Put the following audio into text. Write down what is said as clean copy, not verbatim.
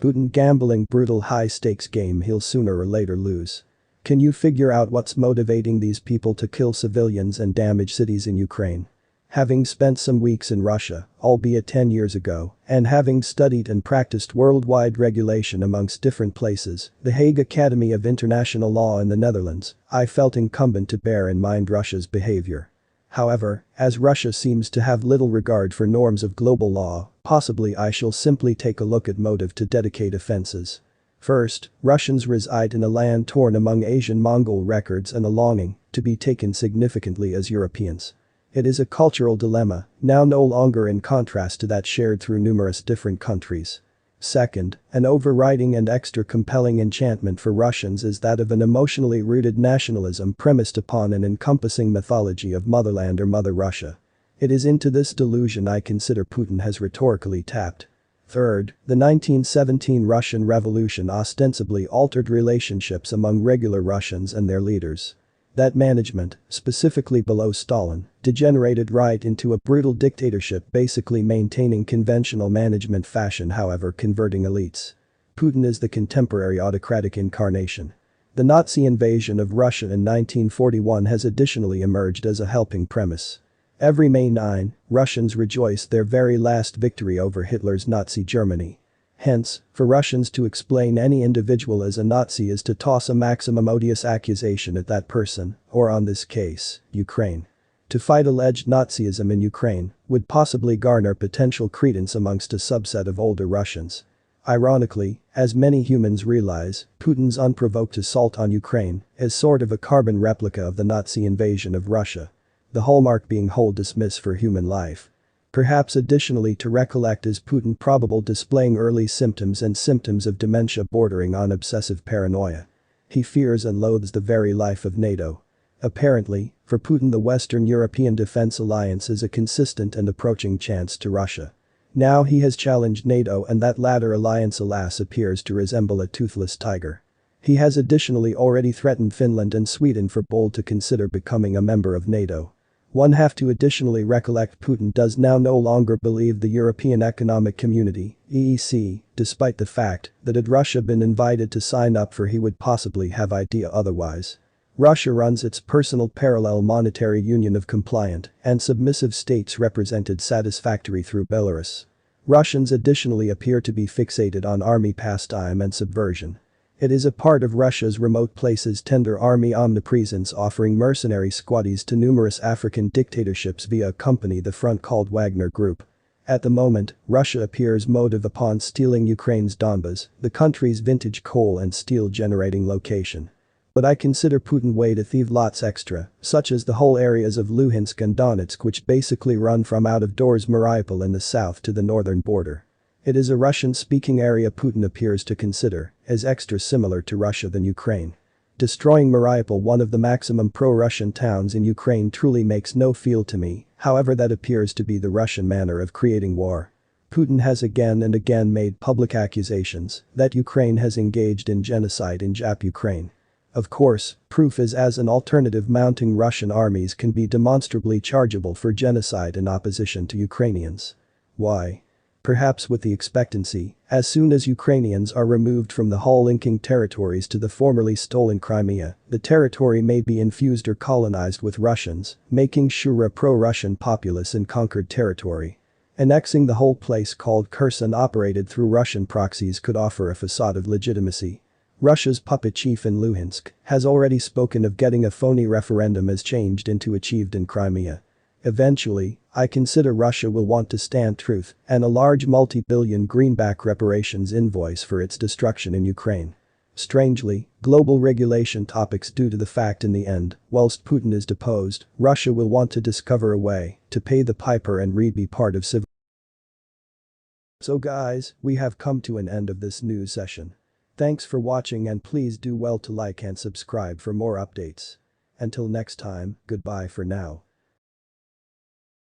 Putin gambling brutal high-stakes game he'll sooner or later lose. Can you figure out what's motivating these people to kill civilians and damage cities in Ukraine? Having spent some weeks in Russia, albeit 10 years ago, and having studied and practiced worldwide regulation amongst different places, the Hague Academy of International Law in the Netherlands, I felt incumbent to bear in mind Russia's behavior. However, as Russia seems to have little regard for norms of global law, possibly I shall simply take a look at motive to dedicate offences. First, Russians reside in a land torn among Asian-Mongol records and a longing to be taken significantly as Europeans. It is a cultural dilemma, now no longer in contrast to that shared through numerous different countries. Second, an overriding and extra compelling enchantment for Russians is that of an emotionally rooted nationalism premised upon an encompassing mythology of motherland or Mother Russia. It is into this delusion I consider Putin has rhetorically tapped. Third, the 1917 Russian Revolution ostensibly altered relationships among regular Russians and their leaders. That management, specifically below Stalin, degenerated right into a brutal dictatorship basically maintaining conventional management fashion however converting elites. Putin is the contemporary autocratic incarnation. The Nazi invasion of Russia in 1941 has additionally emerged as a helping premise. Every May 9, Russians rejoice their very last victory over Hitler's Nazi Germany. Hence, for Russians to explain any individual as a Nazi is to toss a maximum odious accusation at that person, or on this case, Ukraine. To fight alleged Nazism in Ukraine would possibly garner potential credence amongst a subset of older Russians. Ironically, as many humans realize, Putin's unprovoked assault on Ukraine is sort of a carbon replica of the Nazi invasion of Russia. The hallmark being whole dismiss for human life. Perhaps additionally to recollect is Putin probable displaying early symptoms of dementia bordering on obsessive paranoia. He fears and loathes the very life of NATO. Apparently, for Putin the Western European Defense Alliance is a consistent and approaching chance to Russia. Now he has challenged NATO and that latter alliance alas appears to resemble a toothless tiger. He has additionally already threatened Finland and Sweden for bold to consider becoming a member of NATO. One have to additionally recollect Putin does now no longer believe the European Economic Community, EEC, despite the fact that had Russia been invited to sign up for he would possibly have idea otherwise. Russia runs its personal parallel monetary union of compliant and submissive states represented satisfactory through Belarus. Russians additionally appear to be fixated on army pastime and subversion. It is a part of Russia's remote places tender army omnipresence offering mercenary squaddies to numerous African dictatorships via a company the front called Wagner Group. At the moment, Russia appears motive upon stealing Ukraine's Donbas, the country's vintage coal and steel generating location. But I consider Putin way to thieve lots extra, such as the whole areas of Luhansk and Donetsk which basically run from out of doors Mariupol in the south to the northern border. It is a Russian-speaking area Putin appears to consider as extra similar to Russia than Ukraine. Destroying Mariupol, one of the maximum pro-Russian towns in Ukraine, truly makes no feel to me, however that appears to be the Russian manner of creating war. Putin has again and again made public accusations that Ukraine has engaged in genocide in Ukraine. Of course, proof is as an alternative mounting Russian armies can be demonstrably chargeable for genocide in opposition to Ukrainians. Why? Perhaps with the expectancy, as soon as Ukrainians are removed from the hull linking territories to the formerly stolen Crimea, the territory may be infused or colonized with Russians, making sure a pro-Russian populace in conquered territory. Annexing the whole place called Kherson operated through Russian proxies could offer a facade of legitimacy. Russia's puppet chief in Luhansk has already spoken of getting a phony referendum as changed into achieved in Crimea. Eventually, I consider Russia will want to stand truth and a large multi-billion greenback reparations invoice for its destruction in Ukraine. Strangely, global regulation topics due to the fact in the end, whilst Putin is deposed, Russia will want to discover a way to pay the piper and be part of civil. So guys, we have come to an end of this news session. Thanks for watching and please do well to like and subscribe for more updates. Until next time, goodbye for now.